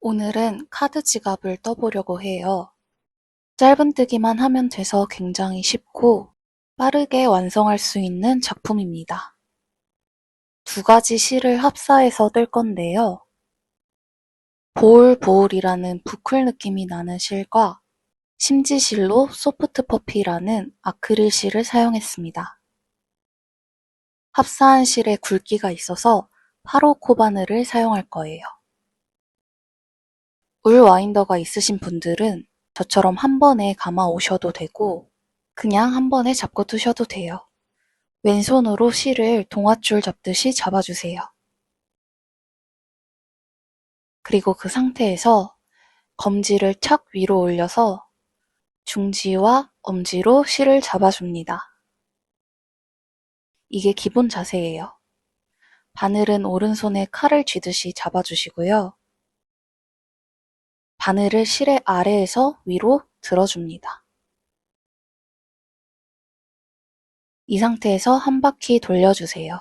오늘은 카드 지갑을 떠보려고 해요. 짧은뜨기만 하면 돼서 굉장히 쉽고 빠르게 완성할 수 있는 작품입니다. 두 가지 실을 합사해서 뜰 건데요. 보울보울이라는 부클 느낌이 나는 실과 심지실로 소프트 퍼피라는 아크릴 실을 사용했습니다. 합사한 실에 굵기가 있어서 8호 코바늘을 사용할 거예요. 울 와인더가 있으신 분들은 저처럼 한 번에 감아 오셔도 되고 그냥 한 번에 잡고 두셔도 돼요. 왼손으로 실을 동아줄 잡듯이 잡아주세요. 그리고 그 상태에서 검지를 착 위로 올려서 중지와 엄지로 실을 잡아줍니다. 이게 기본 자세예요. 바늘은 오른손에 칼을 쥐듯이 잡아주시고요. 바늘을 실의 아래에서 위로 들어줍니다. 이 상태에서 한 바퀴 돌려주세요.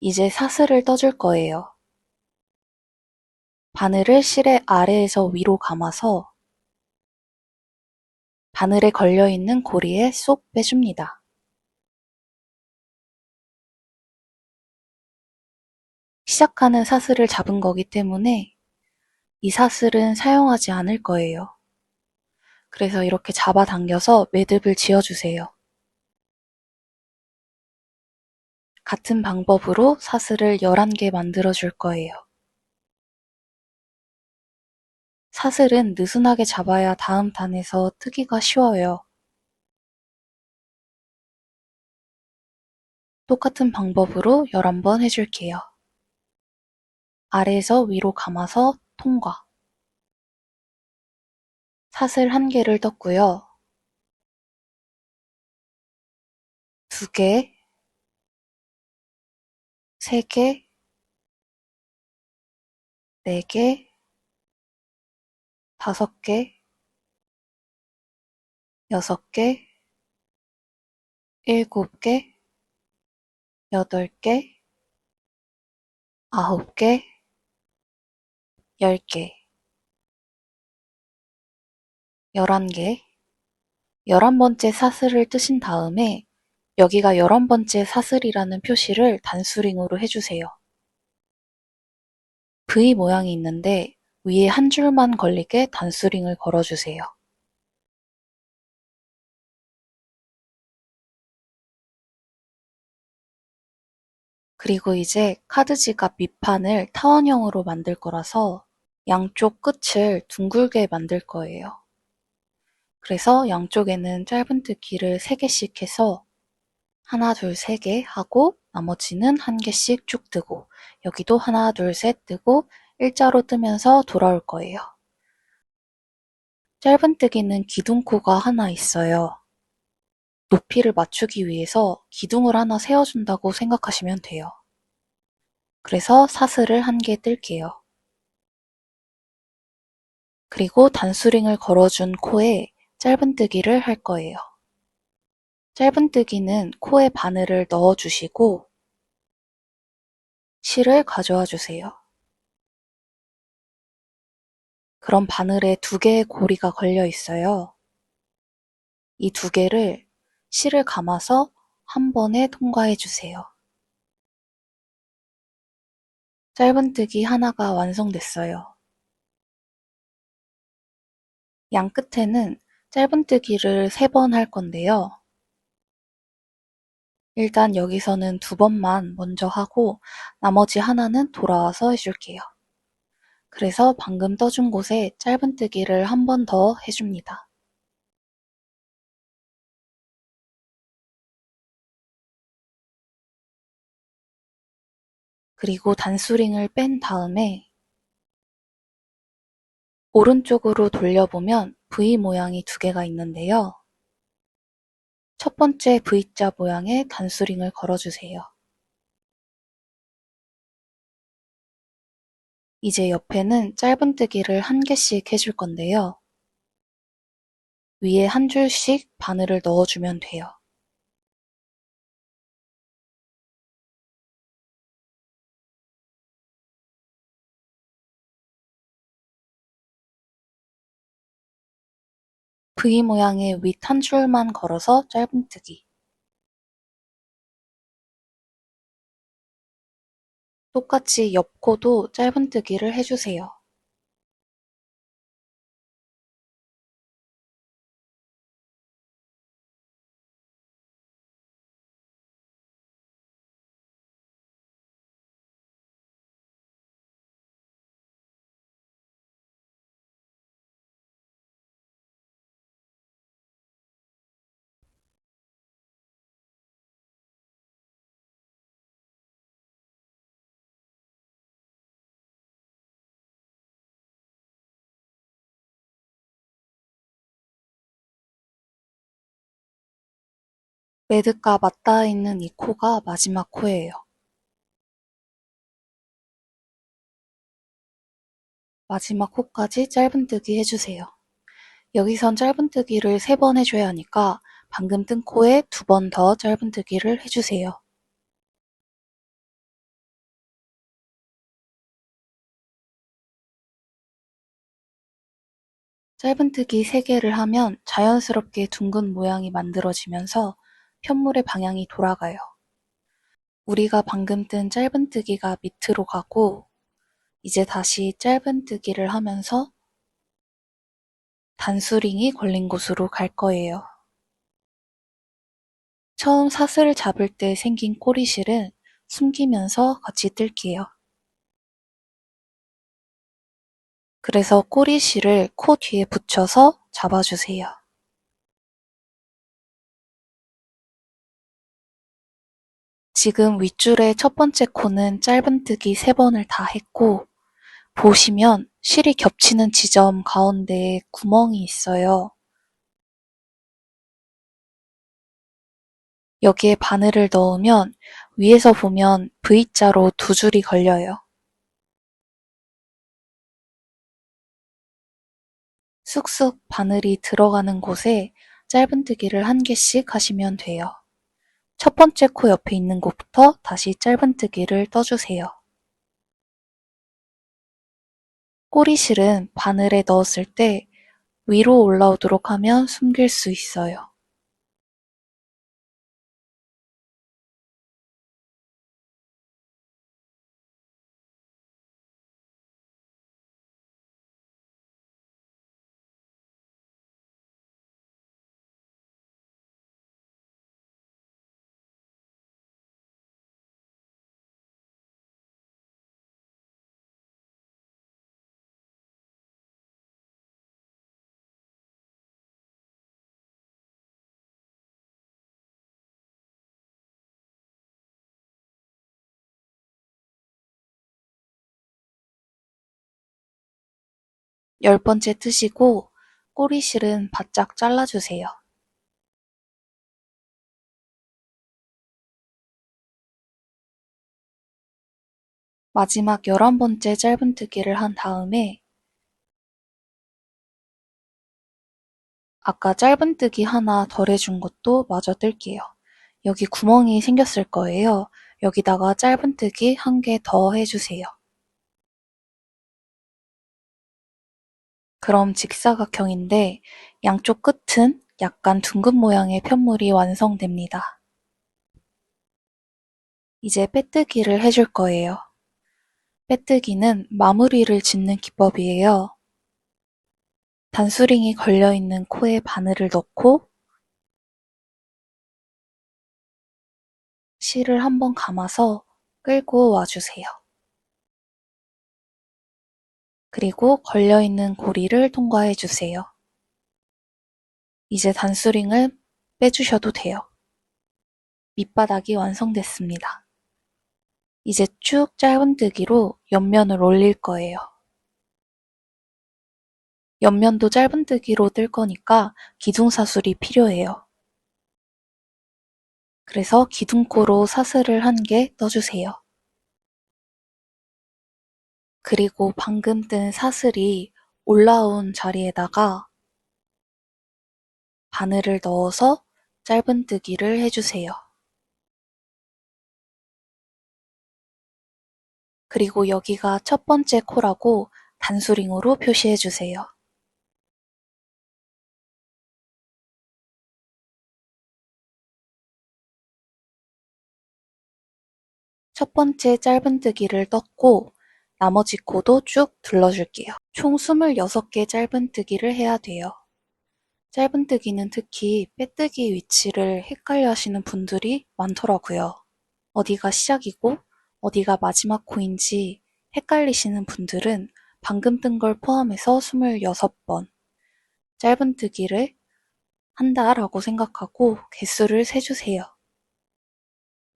이제 사슬을 떠줄 거예요. 바늘을 실의 아래에서 위로 감아서 바늘에 걸려있는 고리에 쏙 빼줍니다. 시작하는 사슬을 잡은 거기 때문에 이 사슬은 사용하지 않을 거예요. 그래서 이렇게 잡아당겨서 매듭을 지어주세요. 같은 방법으로 사슬을 11개 만들어줄 거예요. 사슬은 느슨하게 잡아야 다음 단에서 뜨기가 쉬워요. 똑같은 방법으로 11번 해줄게요. 아래에서 위로 감아서 통과. 사슬 1개를 떴고요. 2개, 3개, 4개, 5개, 6개, 7개, 8개, 9개, 10개, 11개, 11번째 사슬을 뜨신 다음에 여기가 11번째 사슬이라는 표시를 단수링으로 해주세요. V 모양이 있는데 위에 한 줄만 걸리게 단수링을 걸어주세요. 그리고 이제 카드 지갑 밑판을 타원형으로 만들 거라서 양쪽 끝을 둥글게 만들 거예요. 그래서 양쪽에는 짧은뜨기를 3개씩 해서 하나, 둘, 3개 하고 나머지는 1개씩 쭉 뜨고 여기도 하나, 둘, 셋 뜨고 일자로 뜨면서 돌아올 거예요. 짧은뜨기는 기둥코가 하나 있어요. 높이를 맞추기 위해서 기둥을 하나 세워준다고 생각하시면 돼요. 그래서 사슬을 1개 뜰게요. 그리고 단수링을 걸어준 코에 짧은뜨기를 할 거예요. 짧은뜨기는 코에 바늘을 넣어주시고 실을 가져와 주세요. 그럼 바늘에 2개의 고리가 걸려 있어요. 이 2개를 실을 감아서 한 번에 통과해 주세요. 짧은뜨기 하나가 완성됐어요. 양 끝에는 짧은뜨기를 3번 할 건데요. 일단 여기서는 2번만 먼저 하고 나머지 하나는 돌아와서 해줄게요. 그래서 방금 떠준 곳에 짧은뜨기를 한 번 더 해줍니다. 그리고 단수링을 뺀 다음에 오른쪽으로 돌려보면 V 모양이 2개가 있는데요. 첫 번째 V자 모양의 단수링을 걸어주세요. 이제 옆에는 짧은뜨기를 1개씩 해줄 건데요. 위에 한 줄씩 바늘을 넣어주면 돼요. V 모양의 윗 한 줄만 걸어서 짧은뜨기. 똑같이 옆 코도 짧은뜨기를 해주세요. 매듭과 맞닿아 있는 이 코가 마지막 코예요. 마지막 코까지 짧은뜨기 해주세요. 여기선 짧은뜨기를 3번 해줘야 하니까 방금 뜬 코에 2번 더 짧은뜨기를 해주세요. 짧은뜨기 3개를 하면 자연스럽게 둥근 모양이 만들어지면서 편물의 방향이 돌아가요. 우리가 방금 뜬 짧은뜨기가 밑으로 가고 이제 다시 짧은뜨기를 하면서 단수링이 걸린 곳으로 갈 거예요. 처음 사슬을 잡을 때 생긴 꼬리실은 숨기면서 같이 뜰게요. 그래서 꼬리실을 코 뒤에 붙여서 잡아주세요. 지금 윗줄의 첫 번째 코는 짧은뜨기 3번을 다 했고 보시면 실이 겹치는 지점 가운데에 구멍이 있어요. 여기에 바늘을 넣으면 위에서 보면 V자로 2줄이 걸려요. 쑥쑥 바늘이 들어가는 곳에 짧은뜨기를 1개씩 하시면 돼요. 첫 번째 코 옆에 있는 곳부터 다시 짧은뜨기를 떠주세요. 꼬리실은 바늘에 넣었을 때 위로 올라오도록 하면 숨길 수 있어요. 열 번째 뜨시고 꼬리실은 바짝 잘라주세요. 마지막 11번째 짧은뜨기를 한 다음에 아까 짧은뜨기 하나 덜 해준 것도 마저 뜰게요. 여기 구멍이 생겼을 거예요. 여기다가 짧은뜨기 1개 더 해주세요. 그럼 직사각형인데 양쪽 끝은 약간 둥근 모양의 편물이 완성됩니다. 이제 빼뜨기를 해줄 거예요. 빼뜨기는 마무리를 짓는 기법이에요. 단수링이 걸려있는 코에 바늘을 넣고 실을 한번 감아서 끌고 와주세요. 그리고 걸려있는 고리를 통과해주세요. 이제 단수링을 빼주셔도 돼요. 밑바닥이 완성됐습니다. 이제 쭉 짧은뜨기로 옆면을 올릴 거예요. 옆면도 짧은뜨기로 뜰 거니까 기둥사슬이 필요해요. 그래서 기둥코로 사슬을 1개 떠주세요. 그리고 방금 뜬 사슬이 올라온 자리에다가 바늘을 넣어서 짧은뜨기를 해주세요. 그리고 여기가 첫 번째 코라고 단수링으로 표시해주세요. 첫 번째 짧은뜨기를 떴고 나머지 코도 쭉 둘러줄게요. 총 26개 짧은뜨기를 해야 돼요. 짧은뜨기는 특히 빼뜨기 위치를 헷갈려 하시는 분들이 많더라고요. 어디가 시작이고 어디가 마지막 코인지 헷갈리시는 분들은 방금 뜬 걸 포함해서 26번 짧은뜨기를 한다라고 생각하고 개수를 세주세요.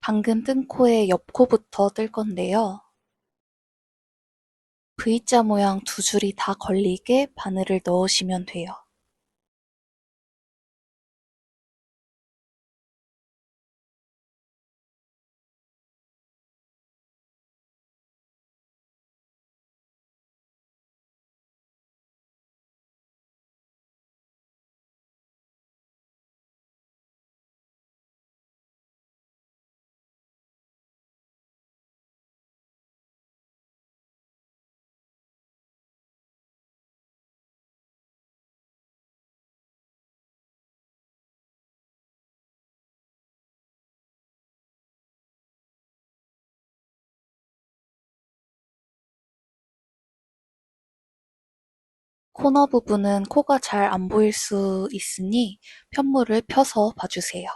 방금 뜬 코의 옆 코부터 뜰 건데요. V자 모양 두 줄이 다 걸리게 바늘을 넣으시면 돼요. 코너 부분은 코가 잘 안 보일 수 있으니 편물을 펴서 봐주세요.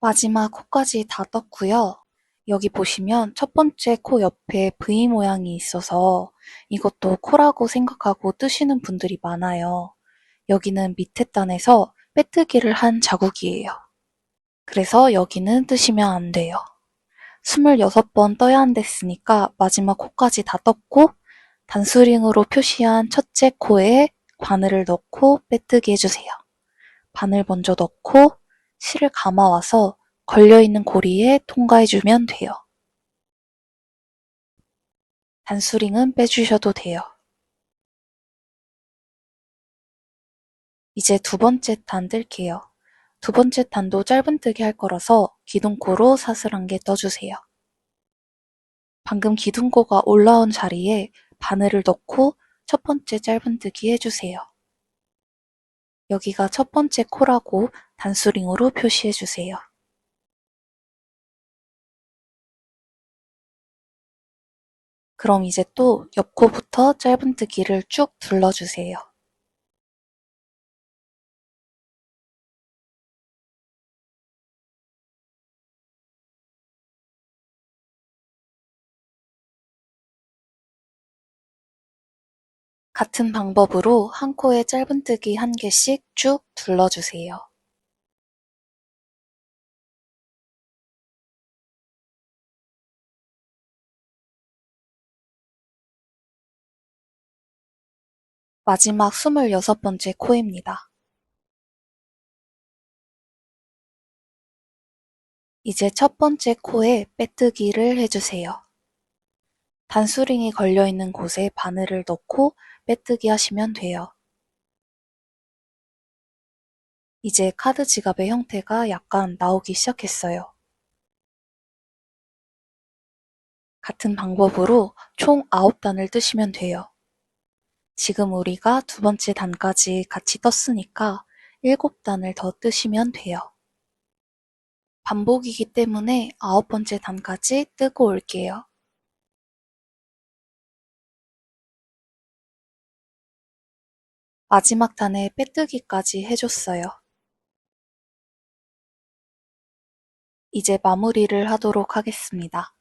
마지막 코까지 다 떴고요. 여기 보시면 첫 번째 코 옆에 V 모양이 있어서 이것도 코라고 생각하고 뜨시는 분들이 많아요. 여기는 밑에 단에서 빼뜨기를 한 자국이에요. 그래서 여기는 뜨시면 안 돼요. 26번 떠야 한댔으니까 마지막 코까지 다 떴고 단수링으로 표시한 첫째 코에 바늘을 넣고 빼뜨기 해주세요. 바늘 먼저 넣고 실을 감아와서 걸려있는 고리에 통과해주면 돼요. 단수링은 빼주셔도 돼요. 이제 두 번째 단 뜰게요. 두 번째 단도 짧은뜨기 할 거라서 기둥코로 사슬1개 떠주세요. 방금 기둥코가 올라온 자리에 바늘을 넣고 첫 번째 짧은뜨기 해주세요. 여기가 첫 번째 코라고 단수링으로 표시해주세요. 그럼 이제 또 옆코부터 짧은뜨기를 쭉 둘러주세요. 같은 방법으로 한 코에 짧은뜨기 1개씩 쭉 둘러주세요. 마지막 26번째 코입니다. 이제 첫 번째 코에 빼뜨기를 해주세요. 단수링이 걸려있는 곳에 바늘을 넣고 빼뜨기 하시면 돼요. 이제 카드 지갑의 형태가 약간 나오기 시작했어요. 같은 방법으로 총 9단을 뜨시면 돼요. 지금 우리가 두 번째 단까지 같이 떴으니까 7단을 더 뜨시면 돼요. 반복이기 때문에 9번째 단까지 뜨고 올게요. 마지막 단에 빼뜨기까지 해줬어요. 이제 마무리를 하도록 하겠습니다.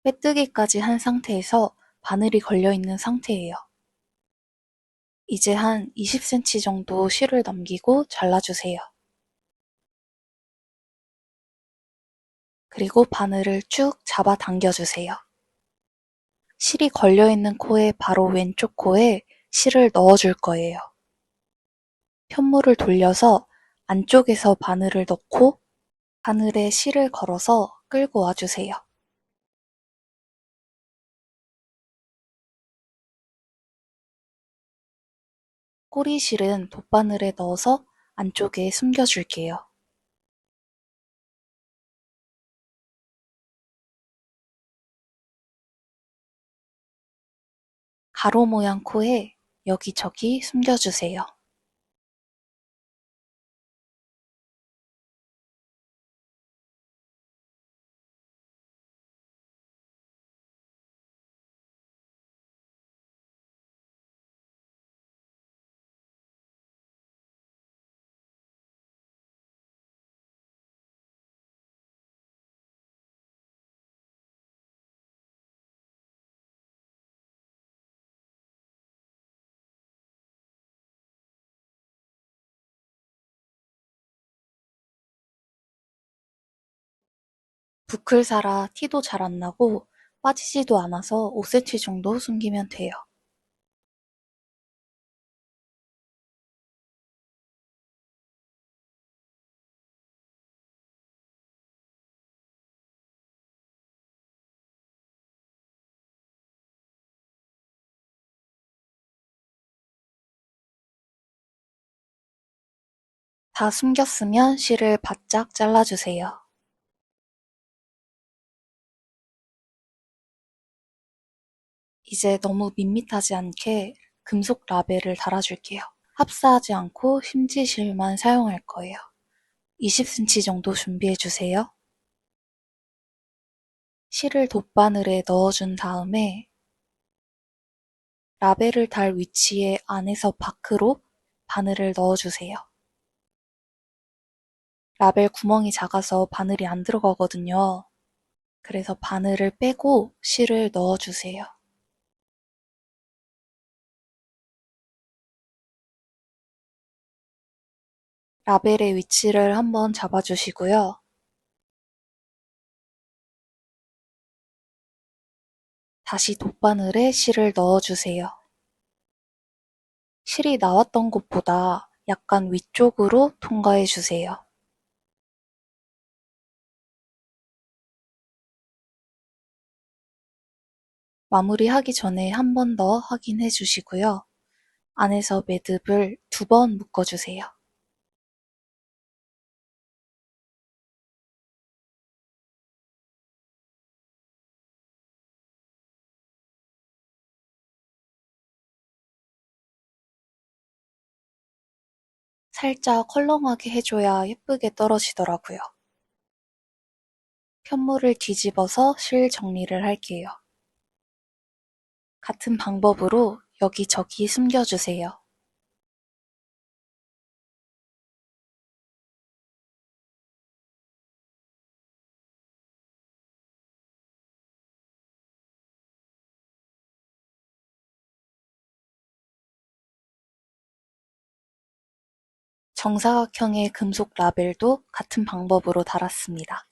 빼뜨기까지 한 상태에서 바늘이 걸려있는 상태예요. 이제 한 20cm 정도 실을 남기고 잘라주세요. 그리고 바늘을 쭉 잡아 당겨주세요. 실이 걸려있는 코의 바로 왼쪽 코에 실을 넣어줄 거예요. 편물을 돌려서 안쪽에서 바늘을 넣고 바늘에 실을 걸어서 끌고 와주세요. 꼬리실은 돗바늘에 넣어서 안쪽에 숨겨줄게요. 가로 모양 코에 여기저기 숨겨주세요. 부클사라 티도 잘 안 나고 빠지지도 않아서 5cm 정도 숨기면 돼요. 다 숨겼으면 실을 바짝 잘라주세요. 이제 너무 밋밋하지 않게 금속 라벨을 달아줄게요. 합사하지 않고 심지실만 사용할 거예요. 20cm 정도 준비해주세요. 실을 돗바늘에 넣어준 다음에 라벨을 달 위치에 안에서 밖으로 바늘을 넣어주세요. 라벨 구멍이 작아서 바늘이 안 들어가거든요. 그래서 바늘을 빼고 실을 넣어주세요. 라벨의 위치를 한번 잡아주시고요. 다시 돗바늘에 실을 넣어주세요. 실이 나왔던 곳보다 약간 위쪽으로 통과해주세요. 마무리하기 전에 한 번 더 확인해 주시고요. 안에서 매듭을 2번 묶어주세요. 살짝 헐렁하게 해줘야 예쁘게 떨어지더라고요. 편물을 뒤집어서 실 정리를 할게요. 같은 방법으로 여기저기 숨겨주세요. 정사각형의 금속 라벨도 같은 방법으로 달았습니다.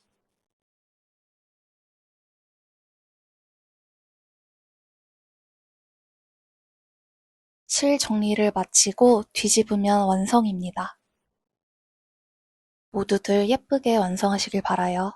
실 정리를 마치고 뒤집으면 완성입니다. 모두들 예쁘게 완성하시길 바라요.